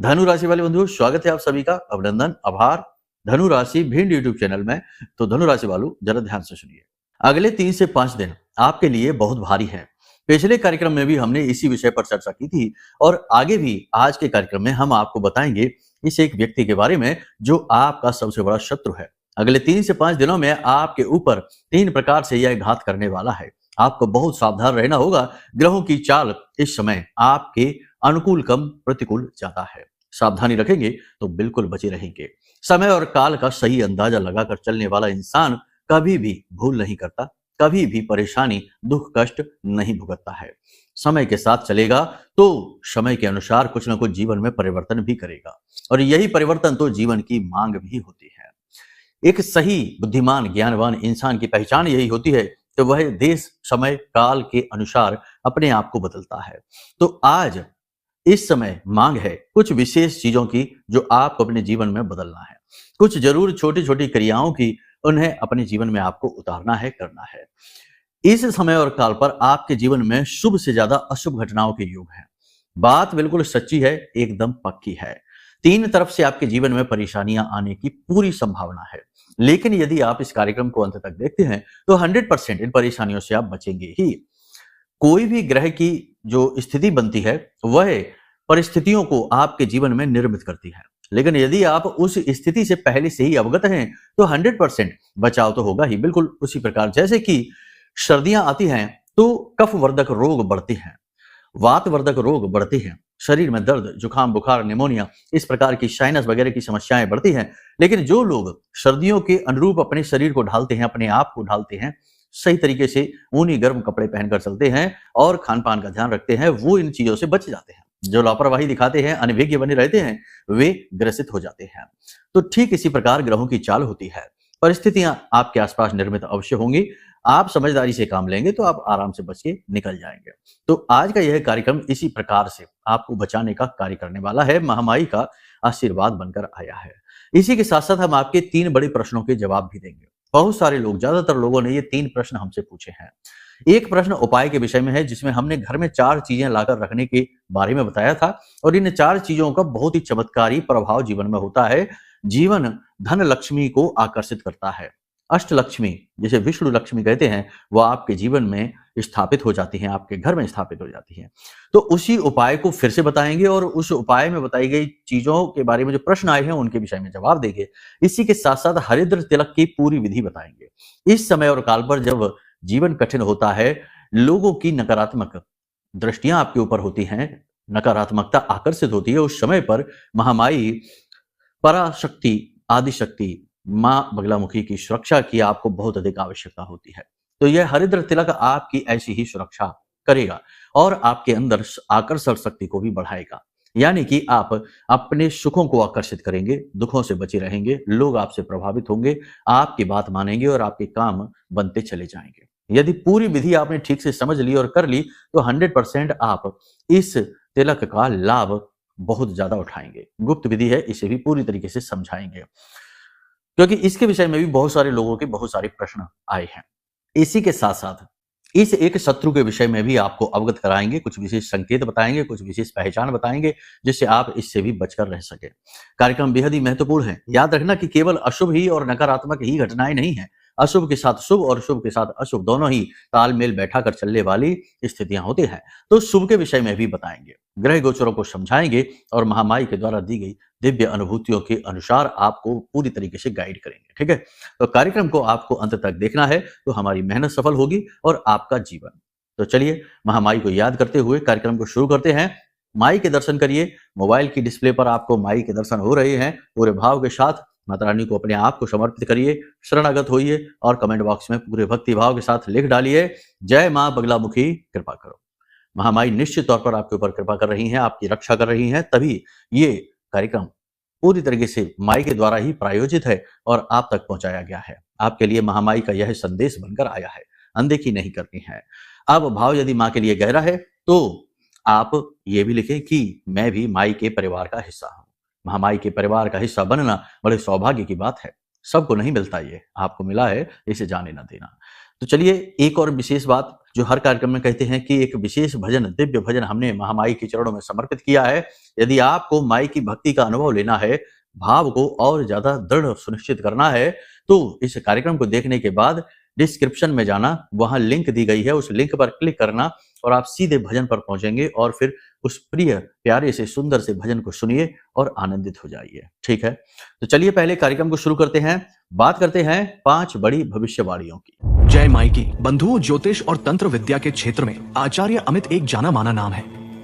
धनु राशि वाले बंधुओं, स्वागत है आप सभी का। अभिनंदन, आभार। धनु राशि भिंड यूट्यूब चैनल में। तो धनु राशि वालों, जरा ध्यान से सुनिए। अगले 3 से 5 दिन आपके लिए बहुत भारी है। पिछले कार्यक्रम में भी हमने इसी विषय पर चर्चा की थी और आगे भी आज के कार्यक्रम में हम आपको बताएंगे इस एक व्यक्ति के बारे में जो आपका सबसे बड़ा शत्रु है। अगले 3 से 5 दिनों में आपके ऊपर 3 प्रकार से यह घात करने वाला है। आपको बहुत सावधान रहना होगा। ग्रहों की चाल इस समय आपके अनुकूल कम प्रतिकूल ज्यादा है। सावधानी रखेंगे तो बिल्कुल बचे रहेंगे। समय और काल का सही अंदाजा लगाकर चलने वाला इंसान कभी भी भूल नहीं करता, कभी भी परेशानी दुख कष्ट नहीं भुगतता है। समय के साथ चलेगा तो समय के अनुसार कुछ ना कुछ जीवन में परिवर्तन भी करेगा और यही परिवर्तन तो जीवन की मांग भी होती है। एक सही बुद्धिमान ज्ञानवान इंसान की पहचान यही होती है कि वह देश समय काल के अनुसार अपने आप को बदलता है। तो आज इस समय मांग है कुछ विशेष चीजों की जो आपको अपने जीवन में बदलना है। कुछ जरूर छोटी छोटी क्रियाओं की उन्हें अपने जीवन में आपको उतारना है, करना है। इस समय और काल पर आपके जीवन में शुभ से ज्यादा अशुभ घटनाओं के योग हैं। बात बिल्कुल सच्ची है, एकदम पक्की है। 3 तरफ से आपके जीवन में परेशानियां आने की पूरी संभावना है। लेकिन यदि आप इस कार्यक्रम को अंत तक देखते हैं तो 100% इन परेशानियों से आप बचेंगे ही। कोई भी ग्रह की जो स्थिति बनती है वह परिस्थितियों को आपके जीवन में निर्मित करती है। लेकिन यदि आप उस स्थिति से पहले से ही अवगत हैं तो 100% बचाव तो होगा ही। बिल्कुल उसी प्रकार जैसे कि सर्दियां आती हैं तो कफवर्धक रोग बढ़ते हैं, वातवर्धक रोग बढ़ते हैं, शरीर में दर्द जुकाम बुखार निमोनिया इस प्रकार की साइनस वगैरह की समस्याएं बढ़ती हैं। लेकिन जो लोग सर्दियों के अनुरूप अपने शरीर को ढालते हैं, अपने आप को ढालते हैं, सही तरीके से ऊनी गर्म कपड़े पहनकर चलते हैं और खान पान का ध्यान रखते हैं, वो इन चीजों से बच जाते हैं। जो लापरवाही दिखाते हैं, अनभिज्ञ बने रहते हैं, वे ग्रसित हो जाते हैं। तो ठीक इसी प्रकार ग्रहों की चाल होती है। परिस्थितियां आपके आसपास निर्मित अवश्य होंगी। आप समझदारी से काम लेंगे तो आप आराम से बच के निकल जाएंगे। तो आज का यह कार्यक्रम इसी प्रकार से आपको बचाने का कार्य करने वाला है। महामाई का आशीर्वाद बनकर आया है। इसी के साथ साथ हम आपके 3 बड़े प्रश्नों के जवाब भी देंगे। बहुत सारे लोग, ज्यादातर लोगों ने ये 3 प्रश्न हमसे पूछे हैं। एक प्रश्न उपाय के विषय में है जिसमें हमने घर में 4 चीजें लाकर रखने के बारे में बताया था और इन 4 चीजों का बहुत ही चमत्कारी प्रभाव जीवन में होता है। जीवन धन लक्ष्मी को आकर्षित करता है। अष्ट लक्ष्मी जिसे विष्णु लक्ष्मी कहते हैं वह आपके जीवन में स्थापित हो जाती हैं, आपके घर में स्थापित हो जाती हैं। तो उसी उपाय को फिर से बताएंगे और उस उपाय में बताई गई चीजों के बारे में जो प्रश्न आए हैं उनके विषय में जवाब देंगे। इसी के साथ साथ हरिद्र तिलक की पूरी विधि बताएंगे। इस समय और काल पर जब जीवन कठिन होता है, लोगों की नकारात्मक दृष्टियां आपके ऊपर होती हैं, नकारात्मकता आकर्षित होती है, उस समय पर महामाई पराशक्ति आदिशक्ति मां बगलामुखी की सुरक्षा की आपको बहुत अधिक आवश्यकता होती है। तो यह हरिद्र तिलक आपकी ऐसी ही सुरक्षा करेगा और आपके अंदर आकर्षण शक्ति को भी बढ़ाएगा। यानी कि आप अपने सुखों को आकर्षित करेंगे, दुखों से बचे रहेंगे, लोग आपसे प्रभावित होंगे, आपकी बात मानेंगे और आपके काम बनते चले जाएंगे। यदि पूरी विधि आपने ठीक से समझ ली और कर ली तो 100% आप इस तिलक का लाभ बहुत ज्यादा उठाएंगे। गुप्त विधि है, इसे भी पूरी तरीके से समझाएंगे क्योंकि इसके विषय में भी बहुत सारे लोगों के बहुत सारे प्रश्न आए हैं। इसी के साथ साथ इस एक शत्रु के विषय में भी आपको अवगत कराएंगे, कुछ विशेष संकेत बताएंगे, कुछ विशेष पहचान बताएंगे जिससे आप इससे भी बचकर रह सके। कार्यक्रम बेहद ही महत्वपूर्ण है। याद रखना कि केवल अशुभ ही और नकारात्मक ही घटनाएं नहीं है, अशुभ के साथ शुभ और शुभ के साथ अशुभ दोनों ही तालमेल बैठा कर चलने वाली स्थितियां होती हैं। तो शुभ के विषय में भी बताएंगे, ग्रह गोचरों को समझाएंगे और महामाई के द्वारा दी गई दिव्य अनुभूतियों के अनुसार आपको पूरी तरीके से गाइड करेंगे। ठीक है, तो कार्यक्रम को आपको अंत तक देखना है तो हमारी मेहनत सफल होगी और आपका जीवन। तो चलिए महामाई को याद करते हुए कार्यक्रम को शुरू करते हैं। माई के दर्शन करिए। मोबाइल की डिस्प्ले पर आपको माई के दर्शन हो रहे हैं। पूरे भाव के साथ माता रानी को अपने आप को समर्पित करिए, शरणागत होइए और कमेंट बॉक्स में पूरे भक्ति भाव के साथ लिख डालिए, जय मां बगलामुखी कृपा करो। महामाई निश्चित तौर पर आपके ऊपर कृपा कर रही हैं, आपकी रक्षा कर रही हैं, तभी ये कार्यक्रम पूरी तरीके से माई के द्वारा ही प्रायोजित है और आप तक पहुंचाया गया है। आपके लिए महामाई का यह संदेश बनकर आया है, अनदेखी नहीं करनी है। अब भाव यदि मां के लिए गहरा है तो आप ये भी लिखें कि मैं भी माई के परिवार का हिस्सा हूं। महामाई के परिवार का हिस्सा बनना बड़े सौभाग्य की बात है। सबको नहीं मिलता, ये आपको मिला है, इसे जाने ना देना। तो चलिए एक और विशेष बात जो हर कार्यक्रम में कहते हैं कि एक विशेष भजन, दिव्य भजन हमने महामाई के चरणों में समर्पित किया है। यदि आपको माई की भक्ति का अनुभव लेना है, भाव को और ज्यादा दृढ़ सुनिश्चित करना है, तो इस कार्यक्रम को देखने के बाद डिस्क्रिप्शन में जाना, वहां लिंक दी गई है, उस लिंक पर क्लिक करना और आप सीधे भजन पर पहुंचेंगे और फिर उस प्रिय प्यारे से सुंदर से भजन को सुनिए और आनंदित हो जाइए। ठीक है, तो चलिए पहले कार्यक्रम को शुरू करते हैं। बात करते हैं 5 बड़ी भविष्यवाणियों की। जय माई की। बंधुओं, ज्योतिष और तंत्र विद्या के क्षेत्र में आचार्य अमित एक जाना माना नाम है।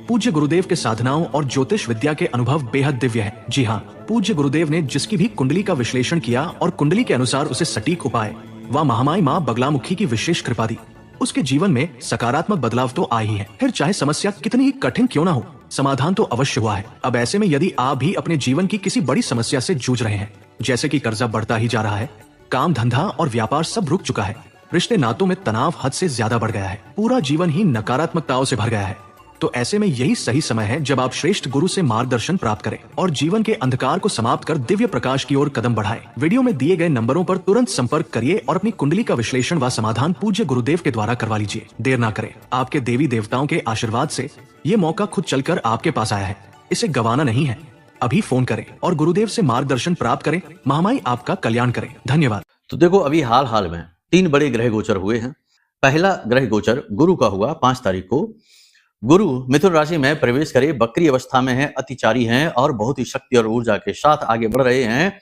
पूज्य गुरुदेव के साधनाओं और ज्योतिष विद्या के अनुभव बेहद दिव्य है। जी हाँ, पूज्य गुरुदेव ने जिसकी भी कुंडली का विश्लेषण किया और कुंडली के अनुसार उसे सटीक उपाय व महामाई माँ बगलामुखी की विशेष कृपा दी, उसके जीवन में सकारात्मक बदलाव तो आ ही है। फिर चाहे समस्या कितनी ही कठिन क्यों ना हो, समाधान तो अवश्य हुआ है। अब ऐसे में यदि आप भी अपने जीवन की किसी बड़ी समस्या से जूझ रहे हैं, जैसे कि कर्जा बढ़ता ही जा रहा है, काम धंधा और व्यापार सब रुक चुका है, रिश्ते नातों में तनाव हद से ज्यादा बढ़ गया है, पूरा जीवन ही नकारात्मकताओं से भर गया है, तो ऐसे में यही सही समय है जब आप श्रेष्ठ गुरु से मार्गदर्शन प्राप्त करें और जीवन के अंधकार को समाप्त कर दिव्य प्रकाश की ओर कदम बढ़ाएं। वीडियो में दिए गए नंबरों पर तुरंत संपर्क करिए और अपनी कुंडली का विश्लेषण व समाधान पूज्य गुरुदेव के द्वारा करवा लीजिए। देर ना करें, आपके देवी देवताओं के आशीर्वाद से ये मौका खुद चलकर आपके पास आया है, इसे गंवाना नहीं है। अभी फोन करें और गुरुदेव से मार्गदर्शन प्राप्त करें। महामाई आपका कल्याण करें। धन्यवाद। तो देखो, अभी हाल में 3 बड़े ग्रह गोचर हुए हैं। पहला ग्रह गोचर गुरु का हुआ 5 तारीख को। गुरु मिथुन राशि में प्रवेश करे, वक्री अवस्था में है, अतिचारी हैं और बहुत ही शक्ति और ऊर्जा के साथ आगे बढ़ रहे हैं।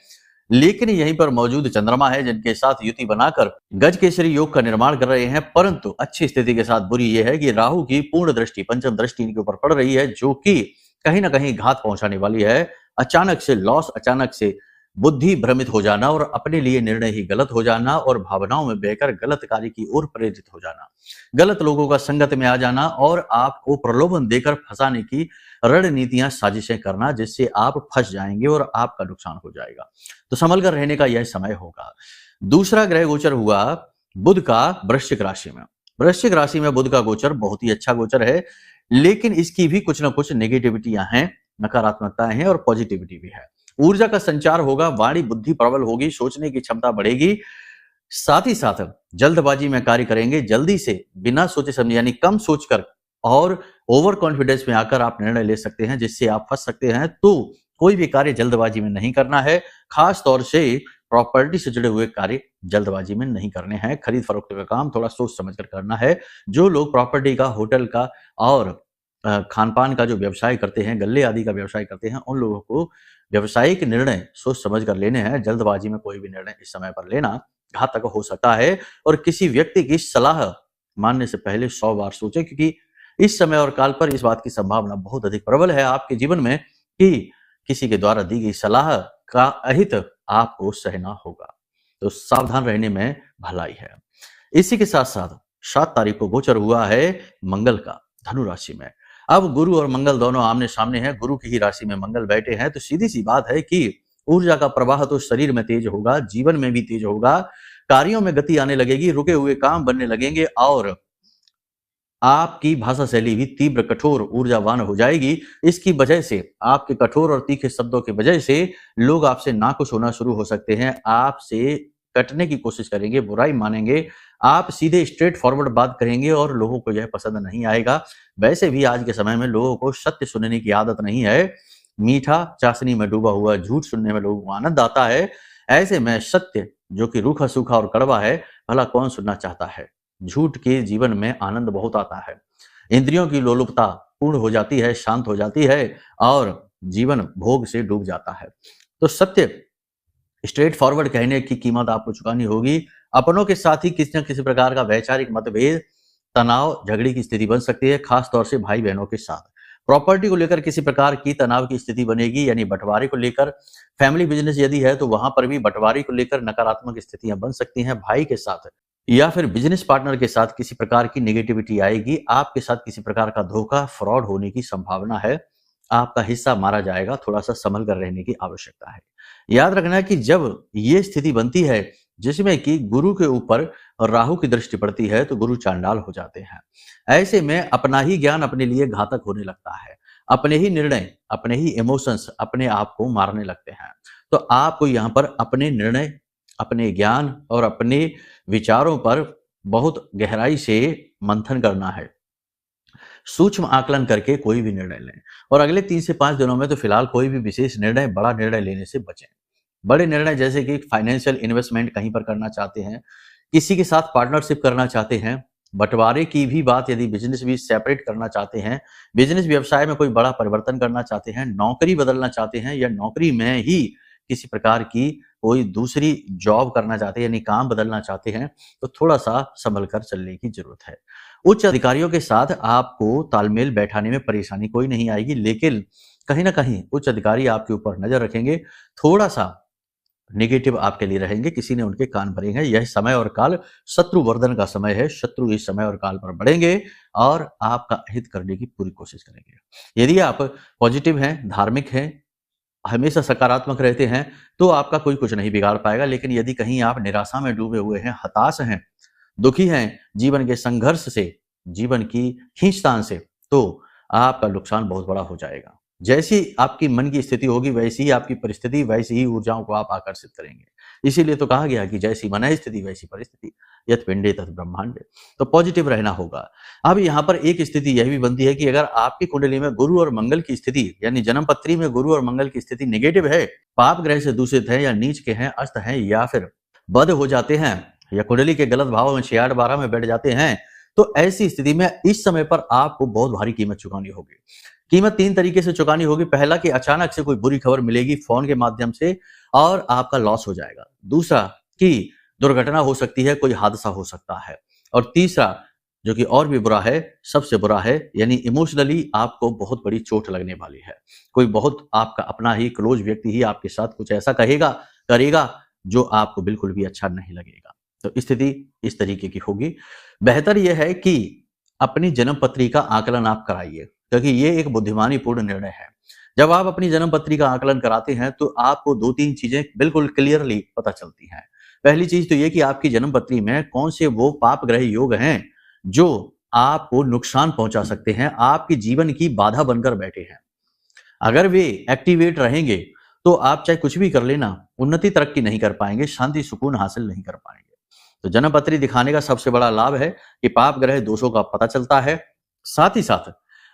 लेकिन यहीं पर मौजूद चंद्रमा है जिनके साथ युति बनाकर गज केसरी योग का निर्माण कर रहे हैं। परंतु अच्छी स्थिति के साथ बुरी यह है कि राहु की पूर्ण दृष्टि, पंचम दृष्टि इनके ऊपर पड़ रही है, जो कि कहीं ना कहीं घात पहुंचाने वाली है। अचानक से लॉस, अचानक से बुद्धि भ्रमित हो जाना और अपने लिए निर्णय ही गलत हो जाना और भावनाओं में बहकर गलत कार्य की ओर प्रेरित हो जाना, गलत लोगों का संगत में आ जाना और आपको प्रलोभन देकर फंसाने की रणनीतियां, साजिशें करना, जिससे आप फंस जाएंगे और आपका नुकसान हो जाएगा। तो संभल कर रहने का यह समय होगा। दूसरा ग्रह गोचर हुआ बुध का वृश्चिक राशि में। वृश्चिक राशि में बुध का गोचर बहुत ही अच्छा गोचर है, लेकिन इसकी भी कुछ ना कुछ नेगेटिविटियां हैं, नकारात्मकताएं हैं और पॉजिटिविटी भी है। ऊर्जा का संचार होगा, वाणी बुद्धि प्रबल होगी, सोचने की क्षमता बढ़ेगी। साथ ही साथ जल्दबाजी में कार्य करेंगे, जल्दी से बिना सोचे समझे यानी कम सोचकर और ओवर कॉन्फिडेंस में आकर आप निर्णय ले सकते हैं, जिससे आप फंस सकते हैं। तो कोई भी कार्य जल्दबाजी में नहीं करना है, खास तौर से प्रॉपर्टी से जुड़े हुए कार्य जल्दबाजी में नहीं करने हैं। खरीद फरोख्त का काम थोड़ा सोच समझ कर करना है। जो लोग प्रॉपर्टी का, होटल का और खान पान का जो व्यवसाय करते हैं, गल्ले आदि का व्यवसाय करते हैं, उन लोगों को व्यवसायिक निर्णय सोच समझ कर लेने हैं। जल्दबाजी में कोई भी निर्णय इस समय पर लेना घातक हो सकता है और किसी व्यक्ति की सलाह मानने से पहले 100 बार सोचें, क्योंकि इस समय और काल पर इस बात की संभावना बहुत अधिक प्रबल है आपके जीवन में कि किसी के द्वारा दी गई सलाह का अहित आपको सहना होगा। तो सावधान रहने में भलाई है। इसी के साथ साथ 7 तारीख को गोचर हुआ है मंगल का धनु राशि में। अब गुरु और मंगल दोनों आमने सामने हैं। गुरु की ही राशि में मंगल बैठे हैं, तो सीधी सी बात है कि ऊर्जा का प्रवाह तो शरीर में तेज होगा, जीवन में भी तेज होगा, कार्यों में गति आने लगेगी, रुके हुए काम बनने लगेंगे और आपकी भाषा शैली भी तीव्र, कठोर, ऊर्जावान हो जाएगी। इसकी वजह से, आपके कठोर और तीखे शब्दों की वजह से लोग आपसे नाखुश होना शुरू हो सकते हैं, आपसे कटने की कोशिश करेंगे, बुराई मानेंगे, आप सीधे स्ट्रेट फॉरवर्ड बात करेंगे और लोगों को यह पसंद नहीं आएगा। वैसे भी आज के समय में लोगों को सत्य सुनने की आदत नहीं है। मीठा चाशनी में डूबा हुआ झूठ सुनने में लोगों को आनंद आता है। ऐसे में सत्य जो कि रूखा सूखा और कड़वा है, भला कौन सुनना चाहता है। झूठ के जीवन में आनंद बहुत आता है, इंद्रियों की लोलुपता पूर्ण हो जाती है, शांत हो जाती है और जीवन भोग से डूब जाता है। तो सत्य, स्ट्रेट फॉरवर्ड कहने की कीमत आपको चुकानी होगी। अपनों के साथ ही किसी न किसी प्रकार का वैचारिक मतभेद, तनाव, झगड़े की स्थिति बन सकती है, खास तौर से भाई बहनों के साथ। प्रॉपर्टी को लेकर किसी प्रकार की तनाव की स्थिति बनेगी, यानी बंटवारे को लेकर। फैमिली बिजनेस यदि है तो वहां पर भी बंटवारे को लेकर नकारात्मक स्थितियां बन सकती हैं। भाई के साथ या फिर बिजनेस पार्टनर के साथ किसी प्रकार की नेगेटिविटी आएगी। आपके साथ किसी प्रकार का धोखा, फ्रॉड होने की संभावना है। आपका हिस्सा मारा जाएगा, थोड़ा सा संभल कर रहने की आवश्यकता है। याद रखना है कि जब ये स्थिति बनती है जिसमें कि गुरु के ऊपर राहु की दृष्टि पड़ती है, तो गुरु चांडाल हो जाते हैं। ऐसे में अपना ही ज्ञान अपने लिए घातक होने लगता है, अपने ही निर्णय, अपने ही इमोशंस अपने आप को मारने लगते हैं। तो आपको यहाँ पर अपने निर्णय, अपने ज्ञान और अपने विचारों पर बहुत गहराई से मंथन करना है, सूक्ष्म आकलन करके कोई भी निर्णय लें। और अगले 3 से 5 दिनों में तो फिलहाल कोई भी विशेष निर्णय, बड़ा निर्णय लेने से बचें। बड़े निर्णय जैसे कि फाइनेंशियल इन्वेस्टमेंट कहीं पर करना चाहते हैं, किसी के साथ पार्टनरशिप करना चाहते हैं, बंटवारे की भी बात, यदि बिजनेस भी सेपरेट करना चाहते हैं, बिजनेस व्यवसाय में कोई बड़ा परिवर्तन करना चाहते हैं, नौकरी बदलना चाहते हैं या नौकरी में ही किसी प्रकार की कोई दूसरी जॉब करना चाहते हैं यानी काम बदलना चाहते हैं, तो थोड़ा-सा संभल कर चलने की ज़रूरत है। उच्च अधिकारियों के साथ आपको तालमेल बैठाने में परेशानी कोई नहीं आएगी, लेकिन कहीं न कहीं उच्च अधिकारी आपके ऊपर नज़र रखेंगे, थोड़ा-सा नेगेटिव आपके लिए रहेंगे, किसी ने उनके कान भरे हैं। यह समय और काल शत्रुवर्धन का समय है, शत्रु इस समय और काल पर बढ़ेंगे और आपका हित करने की पूरी कोशिश करेंगे। यदि आप पॉजिटिव हैं, धार्मिक हैं, हमेशा सकारात्मक रहते हैं, तो आपका कोई कुछ नहीं बिगाड़ पाएगा। लेकिन यदि कहीं आप निराशा में डूबे हुए हैं, हताश हैं, दुखी हैं, जीवन के संघर्ष से, जीवन की खींचतान से, तो आपका नुकसान बहुत बड़ा हो जाएगा। जैसी आपकी मन की स्थिति होगी, वैसी ही आपकी परिस्थिति, वैसी ही ऊर्जाओं को आप आकर्षित करेंगे। इसीलिए तो कहा गया कि जैसी मन स्थिति वैसी परिस्थिति, यत् पिंडे तत् ब्रह्मांडे। तो पॉजिटिव रहना होगा। अब यहाँ पर एक स्थिति यह भी बनती है कि अगर आपकी कुंडली में गुरु और मंगल की स्थिति, यानी जन्म पत्री में गुरु और मंगल की स्थिति नेगेटिव है, पाप ग्रह से दूषित है या नीच के हैं, अस्त हैं या फिर बद हो जाते हैं या कुंडली के गलत भाव में 6-8-12 में बैठ जाते हैं, तो ऐसी स्थिति में इस समय पर आपको बहुत भारी कीमत चुकानी होगी। कीमत 3 तरीके से चुकानी होगी। पहला कि अचानक से कोई बुरी खबर मिलेगी फ़ोन के माध्यम से और आपका लॉस हो जाएगा। दूसरा कि दुर्घटना हो सकती है, कोई हादसा हो सकता है। और तीसरा, जो कि और भी बुरा है, सबसे बुरा है, यानी इमोशनली आपको बहुत बड़ी चोट लगने वाली है। कोई बहुत आपका अपना ही क्लोज़ व्यक्ति ही आपके साथ कुछ ऐसा कहेगा, करेगा, जो आपको बिल्कुल भी अच्छा नहीं लगेगा। तो स्थिति इस तरीके की होगी। बेहतर यह है कि अपनी जन्म पत्री का आकलन आप कराइए, क्योंकि ये एक बुद्धिमानीपूर्ण निर्णय है। जब आप अपनी जन्म पत्री का आकलन कराते हैं, तो आपको 2-3 चीज़ें बिल्कुल क्लियरली पता चलती हैं। पहली चीज़ तो ये कि आपकी जन्म पत्री में कौन से वो पाप ग्रह योग हैं, जो आपको नुकसान पहुँचा सकते हैं, आपके जीवन की बाधा बनकर बैठे हैं। अगर वे एक्टिवेट रहेंगे, तो आप चाहे कुछ भी कर लेना, उन्नति तरक्की नहीं कर पाएँगे, शांति सुकून हासिल नहीं कर पाएँगे। तो जन्म पत्री दिखाने का सबसे बड़ा लाभ है कि पाप ग्रह दोषों का पता चलता है, साथ ही साथ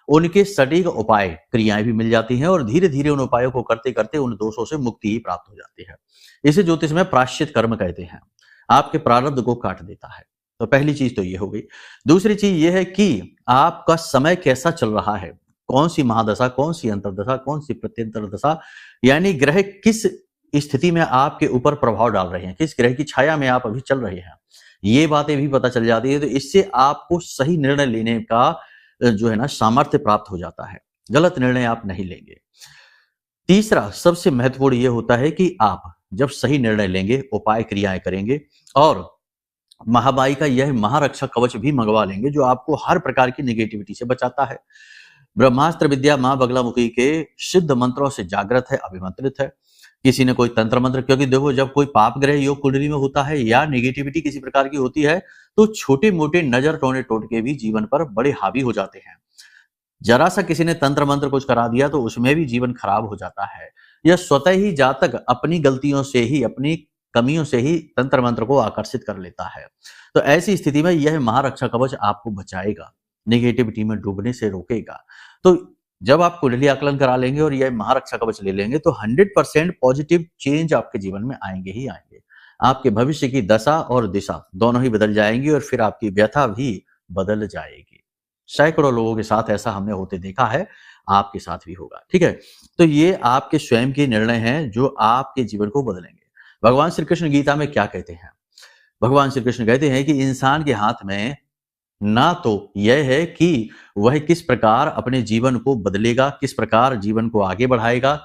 उनके सटीक उपाय, क्रियाएं भी मिल जाती हैं और धीरे-धीरे उन उपायों को करते-करते उन दोषों से मुक्ति ही प्राप्त हो जाती है। इसे ज्योतिष में प्रायश्चित कर्म कहते हैं। आपके प्रारब्ध को काट देता है। तो पहली चीज तो ये हो गई। दूसरी चीज ये है कि आपका समय कैसा चल रहा है, कौन सी महादशा, कौन सी अंतर्दशा, कौन सी प्रत्यंतर दशा, यानी ग्रह किस स्थिति में आपके ऊपर प्रभाव डाल रहे हैं, किस ग्रह की छाया में आप अभी चल रहे हैं, ये बातें भी पता चल जाती है। तो इससे आपको सही निर्णय लेने का जो है ना सामर्थ्य प्राप्त हो जाता है, गलत निर्णय आप नहीं लेंगे। तीसरा सबसे महत्वपूर्ण ये होता है कि आप जब सही निर्णय लेंगे, उपाय क्रियाएं करेंगे और महाबाई का यह महारक्षा कवच भी मंगवा लेंगे, जो आपको हर प्रकार की नेगेटिविटी से बचाता है। ब्रह्मास्त्र विद्या मां बगलामुखी के सिद्ध मंत्रों से जागृत है, अभिमंत्रित है। किसी ने कोई तंत्र मंत्र, क्योंकि देखो जब कोई पाप ग्रह योग कुंडली में होता है या नेगेटिविटी किसी प्रकार की होती है, तो छोटे मोटे नजर टोने टोटके भी जीवन पर बड़े हावी हो जाते हैं। जरा सा किसी ने तंत्र मंत्र कुछ करा दिया तो उसमें भी जीवन खराब हो जाता है। यह स्वतः ही जातक अपनी गलतियों से ही, अपनी कमियों से ही तंत्र मंत्र को आकर्षित कर लेता है। तो ऐसी स्थिति में यह महारक्षा कवच आपको बचाएगा, नेगेटिविटी में डूबने से रोकेगा। तो जब आप कुंडली आकलन करा लेंगे और यह महारक्षा कवच ले लेंगे, तो 100% पॉजिटिव चेंज आपके जीवन में आएंगे ही आएंगे। आपके भविष्य की दशा और दिशा दोनों ही बदल जाएंगी और फिर आपकी व्यथा भी बदल जाएगी। सैकड़ों लोगों के साथ ऐसा हमने होते देखा है, आपके साथ भी होगा। ठीक है, तो ये आपके स्वयं के निर्णय हैं जो आपके जीवन को बदलेंगे। भगवान श्री कृष्ण गीता में क्या कहते हैं? भगवान श्री कृष्ण कहते हैं कि इंसान के हाथ में ना तो यह है कि वह किस प्रकार अपने जीवन को बदलेगा, किस प्रकार जीवन को आगे बढ़ाएगा,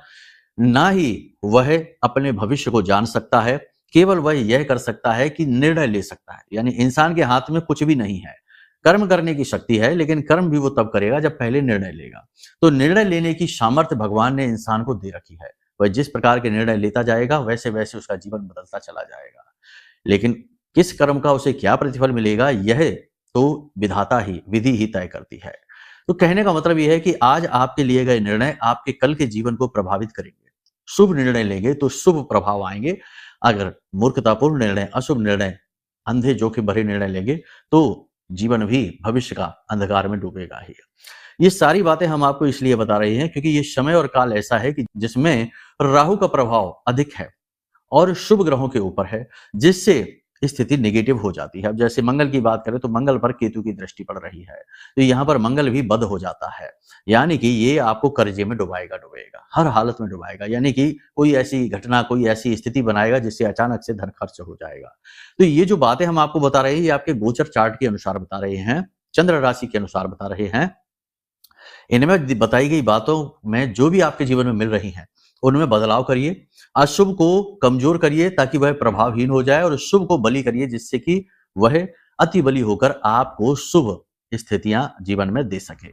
ना ही वह अपने भविष्य को जान सकता है। केवल वह यह कर सकता है कि निर्णय ले सकता है। यानी इंसान के हाथ में कुछ भी नहीं है। कर्म करने की शक्ति है, लेकिन कर्म भी वो तब करेगा जब पहले निर्णय लेगा। तो निर्णय लेने की सामर्थ्य भगवान ने इंसान को दे रखी है। वह जिस प्रकार के निर्णय लेता जाएगा, वैसे वैसे उसका जीवन बदलता चला जाएगा। लेकिन किस कर्म का उसे क्या प्रतिफल मिलेगा, यह तो विधाता ही, विधि ही तय करती है। तो कहने का मतलब यह है कि आज आपके लिए गए निर्णय आपके कल के जीवन को प्रभावित करेंगे। शुभ निर्णय लेंगे तो शुभ प्रभाव आएंगे। अगर मूर्खतापूर्ण निर्णय, अशुभ निर्णय अंधे जोखिम भरे निर्णय लेंगे तो जीवन भी भविष्य का अंधकार में डूबेगा ही। ये सारी बातें हम आपको इसलिए बता रहे हैं क्योंकि ये समय और काल ऐसा है कि जिसमें राहु का प्रभाव अधिक है और शुभ ग्रहों के ऊपर है, जिससे स्थिति नेगेटिव हो जाती है। अब जैसे मंगल की बात करें तो मंगल पर केतु की दृष्टि पड़ रही है, तो यहाँ पर मंगल भी बद हो जाता है, यानी कि ये आपको कर्जे में डुबाएगा, हर हालत में डुबाएगा, यानी कि कोई ऐसी घटना, कोई ऐसी स्थिति बनाएगा जिससे अचानक से धन खर्च हो जाएगा। तो ये जो बातें हम आपको बता रहे हैं, ये आपके गोचर चार्ट के अनुसार बता रहे हैं, चंद्र राशि के अनुसार बता रहे हैं। इनमें बताई गई बातों में जो भी आपके जीवन में मिल रही हैं, उनमें बदलाव करिए, अशुभ को कमजोर करिए ताकि वह प्रभावहीन हो जाए और शुभ को बली करिए जिससे कि वह अति बली होकर आपको शुभ स्थितियां जीवन में दे सके।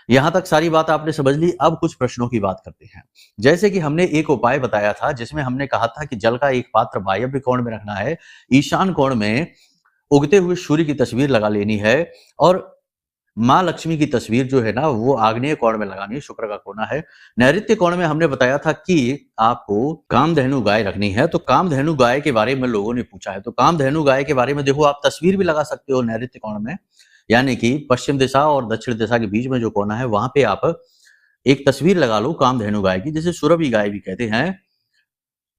यहां तक सारी बात आपने समझ ली। अब कुछ प्रश्नों की बात करते हैं। जैसे कि हमने एक उपाय बताया था जिसमें हमने कहा था कि जल का एक पात्र वायव्य कोण में रखना है, ईशान कोण में उगते हुए सूर्य की तस्वीर लगा लेनी है और माँ लक्ष्मी की तस्वीर जो है ना वो आग्नेय कोण में लगानी है, शुक्र का कोना है। नैऋत्य कोण में हमने बताया था कि आपको कामधेनु गाय रखनी है, तो कामधेनु गाय के बारे में लोगों ने पूछा है, तो कामधेनु गाय के बारे में देखो आप तस्वीर भी लगा सकते हो नैऋत्य कोण में, यानी कि पश्चिम दिशा और दक्षिण दिशा के बीच में जो कोना है वहां पे आप एक तस्वीर लगा लो कामधेनु गाय की, जिसे सुरभि गाय भी कहते हैं।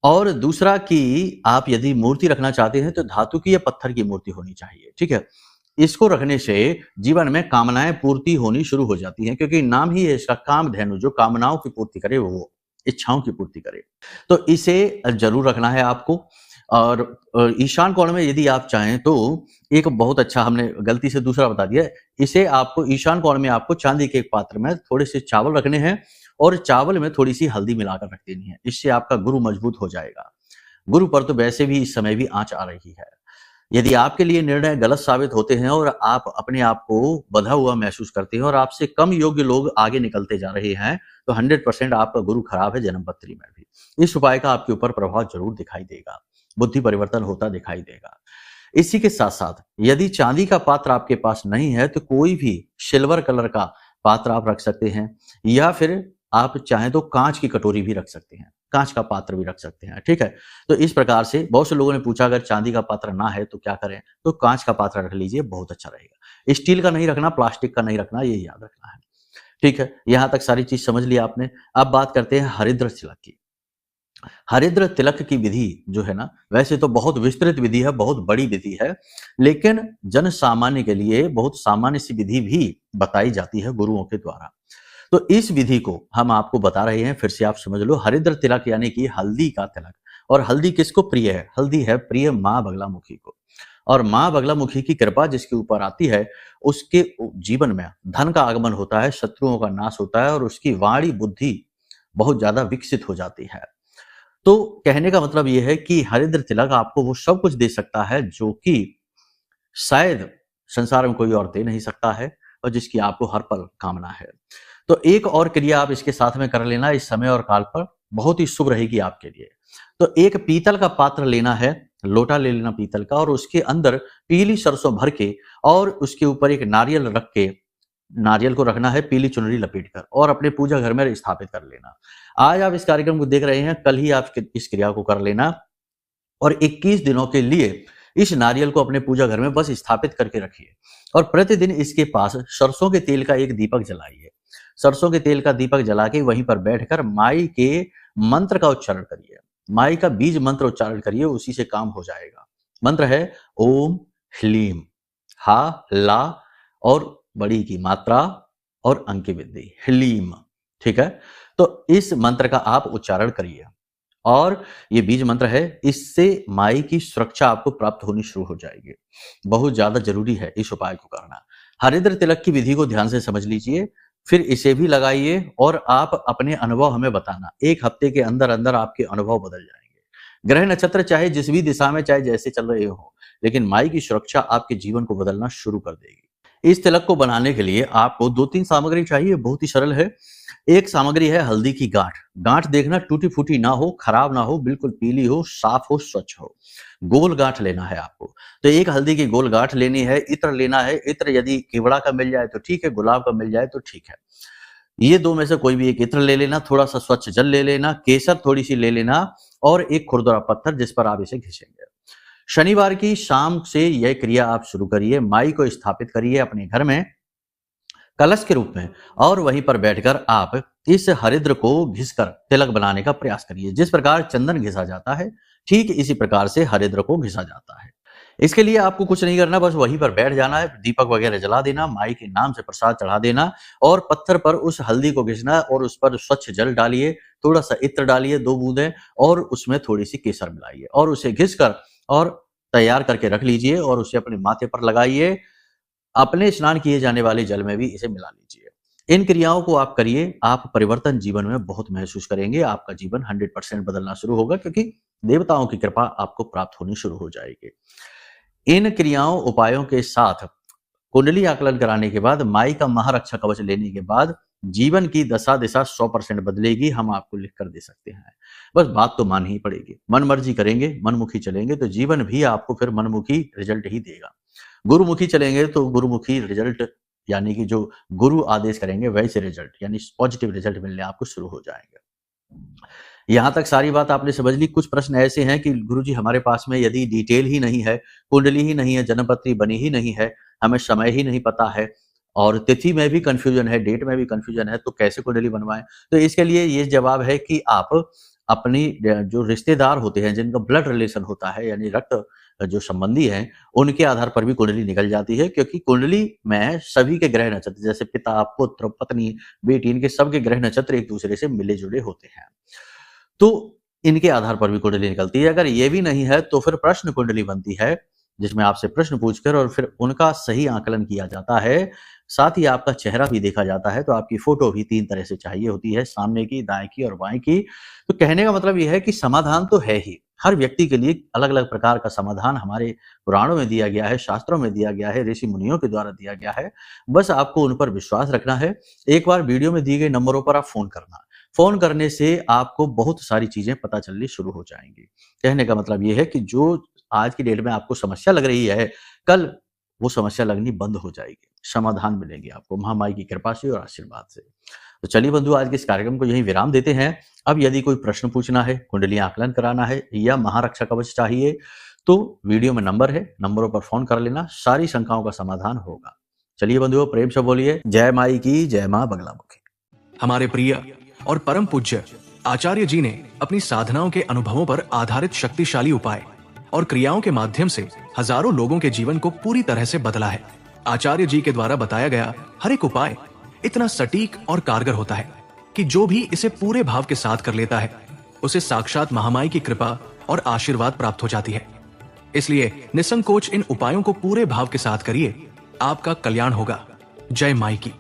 और दूसरा कि आप यदि मूर्ति रखना चाहते हैं तो धातु की या पत्थर की मूर्ति होनी चाहिए, ठीक है। इसको रखने से जीवन में कामनाएं पूर्ति होनी शुरू हो जाती हैं, क्योंकि नाम ही है इसका कामधेनु, जो कामनाओं की पूर्ति करे, वो इच्छाओं की पूर्ति करे। तो इसे जरूर रखना है आपको। और ईशान कोण में यदि आप चाहें तो एक बहुत अच्छा, हमने गलती से दूसरा बता दिया, इसे आपको ईशान कोण में आपको चांदी के एक पात्र में थोड़े से चावल रखने हैं और चावल में थोड़ी सी हल्दी मिलाकर रख देनी है। इससे आपका गुरु मजबूत हो जाएगा। गुरु पर तो वैसे भी इस समय भी आंच आ रही है। यदि आपके लिए निर्णय गलत साबित होते हैं और आप अपने आप को बंधा हुआ महसूस करते हैं और आपसे कम योग्य लोग आगे निकलते जा रहे हैं, तो 100% आपका गुरु खराब है जन्मपत्री में भी। इस उपाय का आपके ऊपर प्रभाव जरूर दिखाई देगा, बुद्धि परिवर्तन होता दिखाई देगा। इसी के साथ साथ यदि चांदी का पात्र आपके पास नहीं है तो कोई भी सिल्वर कलर का पात्र आप रख सकते हैं, या फिर आप चाहें तो कांच की कटोरी भी रख सकते हैं, कांच का पात्र भी रख सकते हैं, ठीक है। तो इस प्रकार से बहुत से लोगों ने पूछा अगर चांदी का पात्र ना है तो क्या करें, तो कांच का पात्र रख लीजिए, बहुत अच्छा रहेगा। स्टील का नहीं रखना, प्लास्टिक का नहीं रखना, ये याद रखना है, ठीक है। यहां तक सारी चीज समझ ली आपने। अब बात करते हैं हरिद्र तिलक की। हरिद्र तिलक की विधि जो है ना, वैसे तो बहुत विस्तृत विधि है, बहुत बड़ी विधि है, लेकिन जन सामान्य के लिए बहुत सामान्य सी विधि भी बताई जाती है गुरुओं के द्वारा। तो इस विधि को हम आपको बता रहे हैं, फिर से आप समझ लो। हरिद्र तिलक यानी कि हल्दी का तिलक। और हल्दी किसको प्रिय है? हल्दी है प्रिय माँ बगलामुखी को। और माँ बगलामुखी की कृपा जिसके ऊपर आती है, उसके जीवन में धन का आगमन होता है, शत्रुओं का नाश होता है और उसकी वाणी बुद्धि बहुत ज्यादा विकसित हो जाती है। तो कहने का मतलब यह है कि हरिद्र तिलक आपको वो सब कुछ दे सकता है जो कि शायद संसार में कोई और दे नहीं सकता है और जिसकी आपको हर पल कामना है। तो एक और क्रिया आप इसके साथ में कर लेना, इस समय और काल पर बहुत ही शुभ रहेगी आपके लिए। तो एक पीतल का पात्र लेना है, लोटा ले लेना पीतल का, और उसके अंदर पीली सरसों भर के और उसके ऊपर एक नारियल रख के, नारियल को रखना है पीली चुनरी लपेट कर और अपने पूजा घर में स्थापित कर लेना। आज आप इस कार्यक्रम को देख रहे हैं, कल ही आप इस क्रिया को कर लेना और 21 दिनों के लिए इस नारियल को अपने पूजा घर में बस स्थापित करके रखिए और प्रतिदिन इसके पास सरसों के तेल का एक दीपक जलाइए। सरसों के तेल का दीपक जला के वहीं पर बैठकर माई के मंत्र का उच्चारण करिए, माई का बीज मंत्र उच्चारण करिए, उसी से काम हो जाएगा। मंत्र है ओम ह्लीम, हा ला और बड़ी की मात्रा और अंक की वृद्धि, ह्लीम, ठीक है। तो इस मंत्र का आप उच्चारण करिए और ये बीज मंत्र है, इससे माई की सुरक्षा आपको प्राप्त होनी शुरू हो जाएगी। बहुत ज्यादा जरूरी है इस उपाय को करना। हरिद्र तिलक की विधि को ध्यान से समझ लीजिए, फिर इसे भी लगाइए और आप अपने अनुभव हमें बताना। 1 हफ्ते के अंदर अंदर आपके अनुभव बदल जाएंगे। ग्रह नक्षत्र चाहे जिस भी दिशा में, चाहे जैसे चल रहे हो, लेकिन माई की सुरक्षा आपके जीवन को बदलना शुरू कर देगी। इस तिलक को बनाने के लिए आपको 2-3 सामग्री चाहिए, बहुत ही सरल है। एक सामग्री है हल्दी की गांठ। गांठ देखना टूटी फूटी ना हो, खराब ना हो, बिल्कुल पीली हो, साफ हो, स्वच्छ हो। गोल गांठ लेना है आपको। तो एक हल्दी की गोल गांठ लेनी है। इत्र लेना है। इत्र यदि केवड़ा का मिल जाए तो ठीक है, गुलाब का मिल जाए तो ठीक है। ये 2 में से कोई भी एक इत्र ले लेना, थोड़ा सा स्वच्छ जल ले लेना, केसर थोड़ी सी ले लेना और एक खुरदुरा पत्थर जिस पर आप इसे घिसेंगे। शनिवार की शाम से यह क्रिया आप शुरू करिए। माई को स्थापित करिए अपने घर में कलश के रूप में और वहीं पर बैठकर आप इस हरिद्र को घिसकर तिलक बनाने का प्रयास करिए। जिस प्रकार चंदन घिसा जाता है, ठीक इसी प्रकार से हरिद्र को घिसा जाता है। इसके लिए आपको कुछ नहीं करना, बस वहीं पर बैठ जाना है, दीपक वगैरह जला देना, माई के नाम से प्रसाद चढ़ा देना और पत्थर पर उस हल्दी को घिसना और उस पर स्वच्छ जल डालिए, थोड़ा सा इत्र डालिए 2 बूंदें और उसमें थोड़ी सी केसर मिलाइए और उसे घिसकर और तैयार करके रख लीजिए और उसे अपने माथे पर लगाइए। अपने स्नान किए जाने वाले जल में भी इसे मिला लीजिए। इन क्रियाओं को आप करिए, आप परिवर्तन जीवन में बहुत महसूस करेंगे। आपका जीवन 100% बदलना शुरू होगा क्योंकि देवताओं की कृपा आपको प्राप्त होनी शुरू हो जाएगी। इन क्रियाओं उपायों के साथ कुंडली आकलन कराने के बाद, माई का महारक्षा कवच लेने के बाद जीवन की दशा दिशा 100% बदलेगी। हम आपको लिख कर दे सकते हैं, बस बात तो माननी ही पड़ेगी। मन मर्जी करेंगे, मनमुखी चलेंगे तो जीवन भी आपको फिर मनमुखी रिजल्ट ही देगा। गुरुमुखी चलेंगे तो गुरुमुखी रिजल्ट, यानी कि जो गुरु आदेश करेंगे वैसे रिजल्ट, यानी पॉजिटिव रिजल्ट मिलने आपको शुरू हो जाएंगे। यहाँ तक सारी बात आपने समझ ली। कुछ प्रश्न ऐसे हैं कि गुरुजी हमारे पास में यदि डिटेल ही नहीं है, कुंडली ही नहीं है, जन्मपत्री बनी ही नहीं है, हमें समय ही नहीं पता है और तिथि में भी कंफ्यूजन है, डेट में भी कंफ्यूजन है, तो कैसे कुंडली बनवाएं? तो इसके लिए ये जवाब है कि आप अपनी जो रिश्तेदार होते हैं, जिनका ब्लड रिलेशन होता है, यानी रक्त जो संबंधी हैं, उनके आधार पर भी कुंडली निकल जाती है क्योंकि कुंडली में सभी के ग्रह नक्षत्र, जैसे पिता, पुत्र, पत्नी, बेटी, इनके सबके ग्रह नक्षत्र एक दूसरे से मिले जुले होते हैं, तो इनके आधार पर भी कुंडली निकलती है। अगर ये भी नहीं है तो फिर प्रश्न कुंडली बनती है, जिसमें आपसे प्रश्न पूछकर और फिर उनका सही आकलन किया जाता है। साथ ही आपका चेहरा भी देखा जाता है, तो आपकी फोटो भी 3 तरह से चाहिए होती है, सामने की, दाएं की और बाएं की। तो कहने का मतलब यह है कि समाधान तो है ही, हर व्यक्ति के लिए अलग-अलग प्रकार का समाधान हमारे पुराणों में दिया गया है, शास्त्रों में दिया गया है, ऋषि मुनियों के द्वारा दिया गया है। बस आपको उन पर विश्वास रखना है। एक बार वीडियो में दिए गए नंबरों पर आप फोन करना। फोन करने से आपको बहुत सारी चीजें पता चलनी शुरू हो जाएंगी। कहने का मतलब यह है कि जो आज की डेट में आपको समस्या लग रही है, कल वो समस्या लगनी बंद हो जाएगी, समाधान मिलेंगे आपको महामाई की कृपा से और आशीर्वाद से। तो चलिए बंधु, आज के इस कार्यक्रम को यहीं विराम देते हैं। अब यदि कोई प्रश्न पूछना है, कुंडली आकलन कराना है या महारक्षा कवच चाहिए, तो वीडियो में नंबर है, नंबरों पर फोन कर लेना, सारी शंकाओं का समाधान होगा। चलिए बंधुओं, प्रेम से बोलिए जय माई की, जय मां बगलामुखी। हमारे प्रिय और परम पूज्य आचार्य जी ने अपनी साधनाओं के अनुभवों पर आधारित शक्तिशाली उपाय और क्रियाओं के माध्यम से हजारों लोगों के जीवन को पूरी तरह से बदला है। आचार्य जी के द्वारा बताया गया हर एक उपाय इतना सटीक और कारगर होता है कि जो भी इसे पूरे भाव के साथ कर लेता है, उसे साक्षात महामाई की कृपा और आशीर्वाद प्राप्त हो जाती है। इसलिए निसंकोच इन उपायों को पूरे भाव के साथ करिए, आपका कल्याण होगा। जय माई की।